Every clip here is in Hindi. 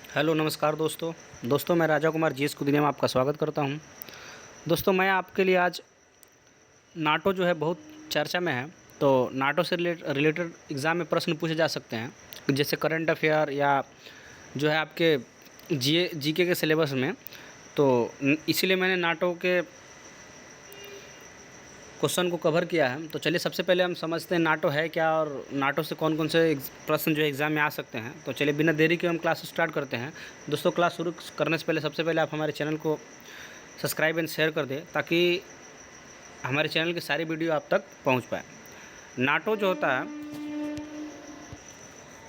हेलो नमस्कार दोस्तों मैं राजा कुमार जीएस कुदिनिया में आपका स्वागत करता हूं। दोस्तों मैं आपके लिए आज नाटो जो है बहुत चर्चा में है, तो नाटो से रिलेटेड एग्ज़ाम में प्रश्न पूछे जा सकते हैं, जैसे करंट अफेयर या जो है आपके जीके के सिलेबस में। तो इसीलिए मैंने नाटो के क्वेश्चन को कवर किया है। तो चलिए सबसे पहले हम समझते हैं नाटो है क्या और नाटो से कौन कौन से प्रश्न जो है एग्ज़ाम में आ सकते हैं। तो चलिए बिना देरी के हम क्लास स्टार्ट करते हैं। दोस्तों क्लास शुरू करने से पहले सबसे पहले आप हमारे चैनल को सब्सक्राइब एंड शेयर कर दें, ताकि हमारे चैनल की सारी वीडियो आप तक पहुंच पाए। नाटो जो होता है,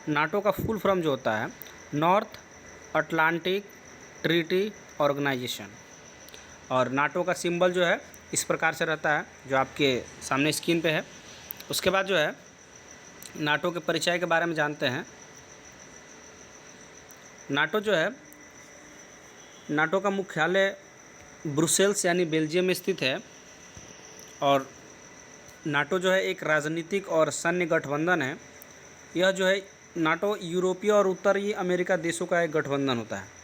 नाटो का फुल फॉर्म जो होता है नॉर्थ अटलांटिक ट्रीटी ऑर्गेनाइजेशन, और नाटो का सिंबल जो है इस प्रकार से रहता है जो आपके सामने स्क्रीन पे है। उसके बाद जो है नाटो के परिचय के बारे में जानते हैं। नाटो जो है, नाटो का मुख्यालय ब्रुसेल्स यानी बेल्जियम में स्थित है, और नाटो जो है एक राजनीतिक और सैन्य गठबंधन है। यह जो है नाटो यूरोपीय और उत्तरी अमेरिका देशों का एक गठबंधन होता है,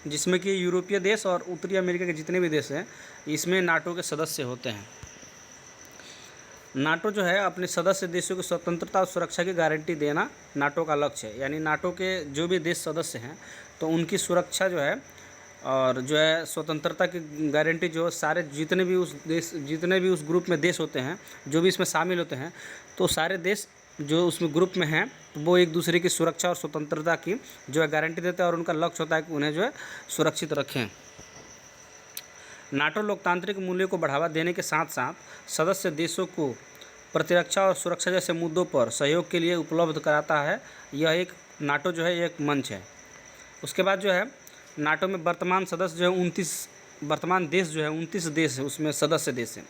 जिसमें कि यूरोपीय देश और उत्तरी अमेरिका के जितने भी देश हैं इसमें नाटो के सदस्य होते हैं। नाटो जो है अपने सदस्य देशों की स्वतंत्रता और सुरक्षा की गारंटी देना नाटो का लक्ष्य है। यानी नाटो के जो भी देश सदस्य हैं तो उनकी सुरक्षा जो है और जो है स्वतंत्रता की गारंटी जो सारे जितने भी उस ग्रुप में देश होते हैं, जो भी इसमें शामिल होते हैं, तो सारे देश जो उसमें ग्रुप में हैं वो एक दूसरे की सुरक्षा और स्वतंत्रता की जो है गारंटी देते हैं, और उनका लक्ष्य होता है कि उन्हें जो है सुरक्षित रखें। नाटो लोकतांत्रिक मूल्यों को बढ़ावा देने के साथ साथ सदस्य देशों को प्रतिरक्षा और सुरक्षा जैसे मुद्दों पर सहयोग के लिए उपलब्ध कराता है। यह एक नाटो जो है एक मंच है। उसके बाद जो है नाटो में वर्तमान सदस्य जो है 29 देश है, उसमें सदस्य देश हैं,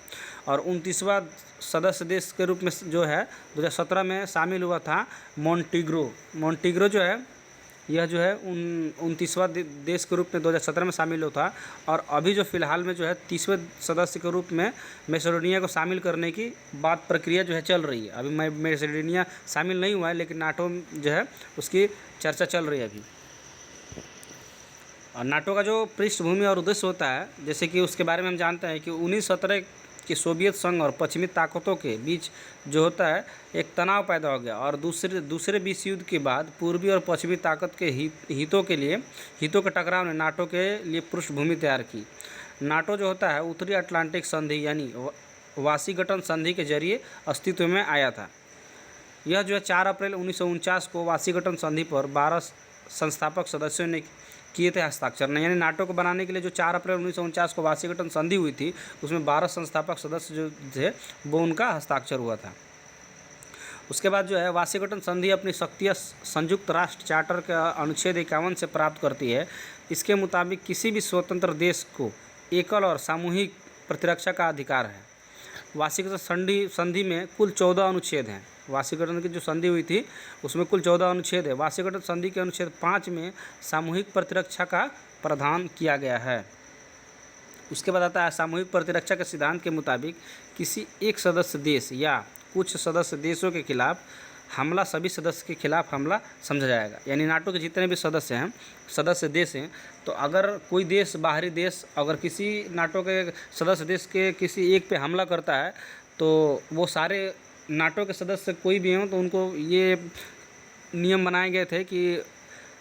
और 29वां सदस्य देश के रूप में जो है 2017 में शामिल हुआ था मोन्टीग्रो जो है, यह जो है 29वां देश के रूप में 2017 में शामिल हुआ था। और अभी जो फ़िलहाल में जो है 30वें सदस्य के रूप में मैसेडोनिया को शामिल करने की बात प्रक्रिया जो है चल रही है। अभी मैसेडोनिया शामिल नहीं हुआ है, लेकिन नाटो जो है उसकी चर्चा चल रही है अभी। और नाटो का जो पृष्ठभूमि और उद्देश्य होता है, जैसे कि उसके बारे में हम जानते हैं कि 1917 के सोवियत संघ और पश्चिमी ताकतों के बीच जो होता है एक तनाव पैदा हो गया, और दूसरे विश्व युद्ध के बाद पूर्वी और पश्चिमी ताकत के हितों के टकराव ने नाटो के लिए पृष्ठभूमि तैयार की। नाटो जो होता है उत्तरी अटलांटिक संधि यानी वाशिंगटन संधि के जरिए अस्तित्व में आया था। यह जो है 4 अप्रैल 1949 को वाशिंगटन संधि पर 12 संस्थापक सदस्यों ने किए थे हस्ताक्षर नहीं। यानी नाटो को बनाने के लिए जो 4 अप्रैल 1949 को वाशिंगटन संधि हुई थी, उसमें 12 संस्थापक सदस्य जो थे वो उनका हस्ताक्षर हुआ था। उसके बाद जो है वाशिंगटन संधि अपनी शक्तियाँ संयुक्त राष्ट्र चार्टर का अनुच्छेद 51 से प्राप्त करती है। इसके मुताबिक किसी भी स्वतंत्र देश को एकल और सामूहिक प्रतिरक्षा का अधिकार है। वाशिंगटन संधि में कुल 14 अनुच्छेद हैं। वाशिंगटन की जो संधि हुई थी उसमें कुल 14 अनुच्छेद है। वाशिंगटन संधि के अनुच्छेद 5 में सामूहिक प्रतिरक्षा का प्रावधान किया गया है। उसके बाद आता है सामूहिक प्रतिरक्षा के सिद्धांत के मुताबिक किसी एक सदस्य देश या कुछ सदस्य देशों के खिलाफ हमला सभी सदस्य के खिलाफ हमला समझा जाएगा। यानी नाटो के जितने भी सदस्य देश हैं, तो अगर कोई देश, बाहरी देश, अगर किसी नाटो के सदस्य देश के किसी एक पे हमला करता है, तो वो सारे नाटो के सदस्य कोई भी हों तो उनको ये नियम बनाए गए थे कि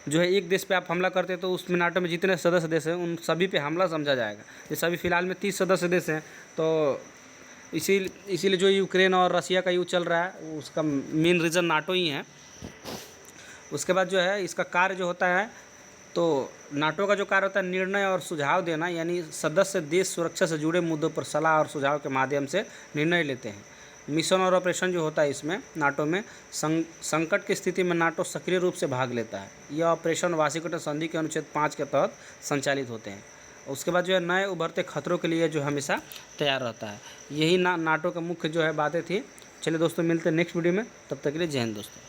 जो है एक देश पे आप हमला करते तो उसमें नाटो में जितने सदस्य देश हैं उन सभी पे हमला समझा जाएगा। जैसे अभी फ़िलहाल में 30 सदस्य देश हैं, तो इसीलिए जो यूक्रेन और रसिया का युद्ध चल रहा है उसका मेन रीज़न नाटो ही है। उसके बाद जो है इसका कार्य जो होता है, तो नाटो का जो कार्य होता है निर्णय और सुझाव देना, यानी सदस्य देश सुरक्षा से जुड़े मुद्दों पर सलाह और सुझाव के माध्यम से निर्णय लेते हैं। मिशन और ऑपरेशन जो होता है इसमें नाटो में संकट की स्थिति में नाटो सक्रिय रूप से भाग लेता है। यह ऑपरेशन वाशिंगटन संधि के अनुच्छेद 5 के तहत संचालित होते हैं। उसके बाद जो है नए उभरते खतरों के लिए जो हमेशा तैयार रहता है। यही नाटो का मुख्य जो है बातें थी। चलिए दोस्तों मिलते हैं नेक्स्ट वीडियो में, तब तक के लिए जय हिंद दोस्तों।